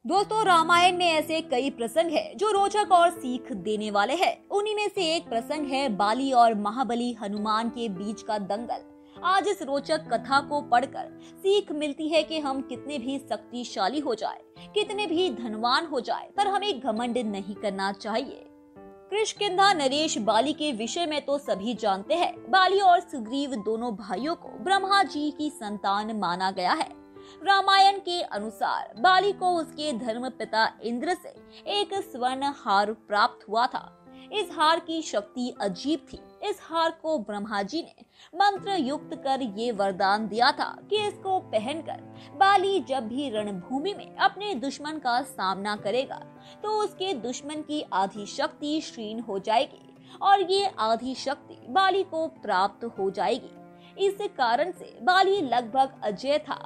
दोस्तों, रामायण में ऐसे कई प्रसंग हैं जो रोचक और सीख देने वाले हैं। उन्हीं में से एक प्रसंग है बाली और महाबली हनुमान के बीच का दंगल। आज इस रोचक कथा को पढ़कर सीख मिलती है कि हम कितने भी शक्तिशाली हो जाए, कितने भी धनवान हो जाए, पर हमें घमंड नहीं करना चाहिए। किष्किंधा नरेश बाली के विषय में तो सभी जानते हैं। बाली और सुग्रीव दोनों भाइयों को ब्रह्मा जी की संतान माना गया है। रामायण के अनुसार बाली को उसके धर्म पिता इंद्र से एक स्वर्ण हार प्राप्त हुआ था। इस हार की शक्ति अजीब थी। इस हार को ब्रह्मा जी ने मंत्र युक्त कर ये वरदान दिया था कि इसको पहनकर बाली जब भी रणभूमि में अपने दुश्मन का सामना करेगा तो उसके दुश्मन की आधी शक्ति क्षीण हो जाएगी और ये आधी शक्ति बाली को प्राप्त हो जाएगी। इस कारण से बाली लगभग अजेय था।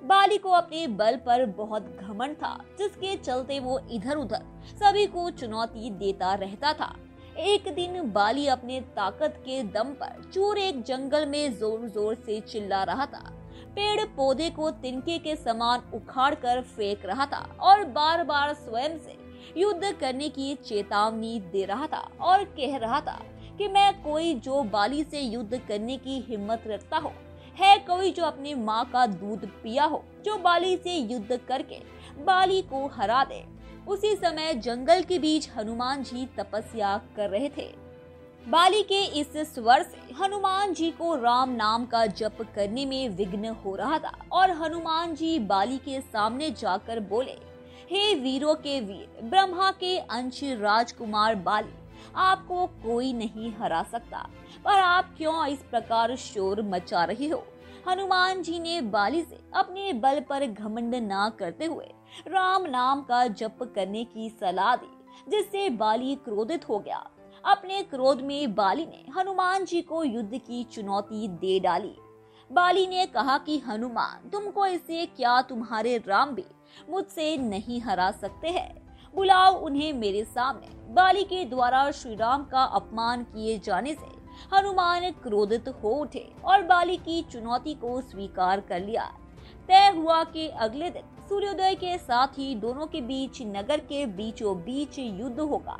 बाली को अपने बल पर बहुत घमंड था, जिसके चलते वो इधर उधर सभी को चुनौती देता रहता था। एक दिन बाली अपने ताकत के दम पर चोर एक जंगल में जोर जोर से चिल्ला रहा था। पेड़ पौधे को तिनके के समान उखाड़ कर फेंक रहा था और बार बार स्वयं से युद्ध करने की चेतावनी दे रहा था और कह रहा था कि मैं कोई जो बाली से युद्ध करने की हिम्मत रखता हो, है कोई जो अपनी माँ का दूध पिया हो, जो बाली से युद्ध करके बाली को हरा दे। उसी समय जंगल के बीच हनुमान जी तपस्या कर रहे थे। बाली के इस स्वर से हनुमान जी को राम नाम का जप करने में विघ्न हो रहा था और हनुमान जी बाली के सामने जाकर बोले, हे वीरों के वीर, ब्रह्मा के अंश राजकुमार बाली, आपको कोई नहीं हरा सकता, पर आप क्यों इस प्रकार शोर मचा रहे हो। हनुमान जी ने बाली से अपने बल पर घमंड ना करते हुए राम नाम का जप करने की सलाह दी, जिससे बाली क्रोधित हो गया। अपने क्रोध में बाली ने हनुमान जी को युद्ध की चुनौती दे डाली। बाली ने कहा कि हनुमान, तुमको इससे क्या तुम्हारे राम भी मुझसे नहीं हरा सकते हैं, बुलाओ उन्हें मेरे सामने। बाली के द्वारा श्री राम का अपमान किए जाने से हनुमान क्रोधित हो उठे और बाली की चुनौती को स्वीकार कर लिया। तय हुआ कि अगले दिन सूर्योदय के साथ ही दोनों के बीच नगर के बीचों बीच युद्ध होगा।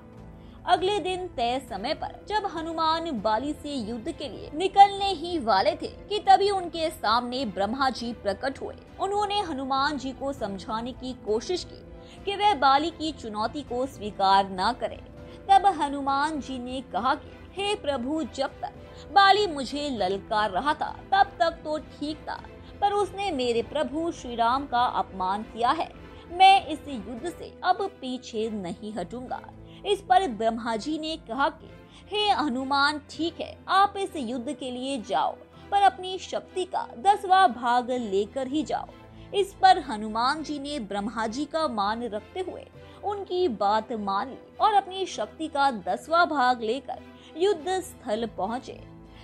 अगले दिन तय समय पर जब हनुमान बाली से युद्ध के लिए निकलने ही वाले थे कि तभी उनके सामने ब्रह्मा जी प्रकट हुए। उन्होंने हनुमान जी को समझाने की कोशिश की कि वह बाली की चुनौती को स्वीकार न करे। तब हनुमान जी ने कहा कि हे प्रभु, जब तक बाली मुझे ललकार रहा था तब तक तो ठीक था, पर उसने मेरे प्रभु श्री राम का अपमान किया है। मैं इस युद्ध से अब पीछे नहीं हटूंगा। इस पर ब्रह्मा जी ने कहा कि हे हनुमान, ठीक है, आप इस युद्ध के लिए जाओ, पर अपनी शक्ति का 10वां भाग लेकर ही जाओ। इस पर हनुमान जी ने ब्रह्मा जी का मान रखते हुए उनकी बात मान ली और अपनी शक्ति का 10वां भाग लेकर युद्ध स्थल पहुँचे।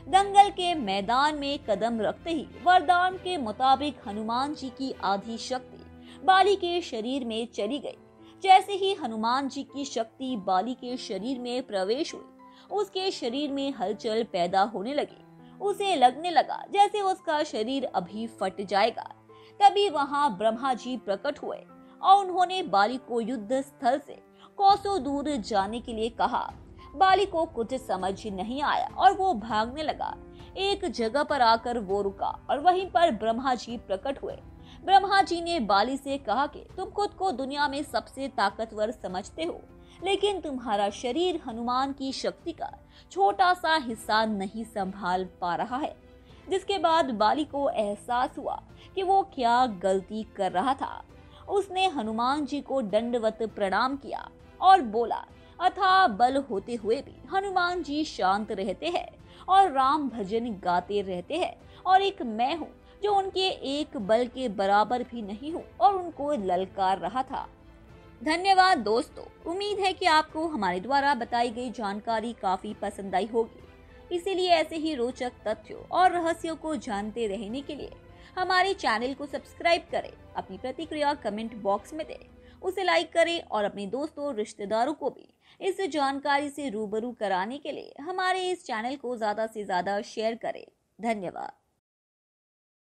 दंगल के मैदान में कदम रखते ही वरदान के मुताबिक हनुमान जी की आधी शक्ति बाली के शरीर में चली गई। जैसे ही हनुमान जी की शक्ति बाली के शरीर में प्रवेश हुई, उसके शरीर में हलचल पैदा होने लगी। उसे लगने लगा जैसे उसका शरीर अभी फट जाएगा। तभी वहां ब्रह्मा जी प्रकट हुए और उन्होंने बाली को युद्ध स्थल से कोसों दूर जाने के लिए कहा। बाली को कुछ समझ नहीं आया और वो भागने लगा। एक जगह पर आकर वो रुका और वहीं पर ब्रह्मा जी प्रकट हुए। ब्रह्मा जी ने बाली से कहा कि तुम खुद को दुनिया में सबसे ताकतवर समझते हो, लेकिन तुम्हारा शरीर हनुमान की शक्ति का छोटा सा हिस्सा नहीं संभाल पा रहा है। जिसके बाद बाली को एहसास हुआ कि वो क्या गलती कर रहा था। उसने हनुमान जी को दंडवत प्रणाम किया और बोला, अथाह बल होते हुए भी हनुमान जी शांत रहते हैं और राम भजन गाते रहते हैं, और एक मैं हूँ जो उनके एक बल के बराबर भी नहीं हूँ और उनको ललकार रहा था। धन्यवाद दोस्तों, उम्मीद है कि आपको हमारे द्वारा बताई गई जानकारी काफी पसंद आई होगी। इसीलिए ऐसे ही रोचक तथ्यों और रहस्यों को जानते रहने के लिए हमारे चैनल को सब्सक्राइब करें, अपनी प्रतिक्रिया कमेंट बॉक्स में दें, उसे लाइक करें और अपने दोस्तों रिश्तेदारों को भी इस जानकारी से रूबरू कराने के लिए हमारे इस चैनल को ज्यादा से ज्यादा शेयर करें। धन्यवाद।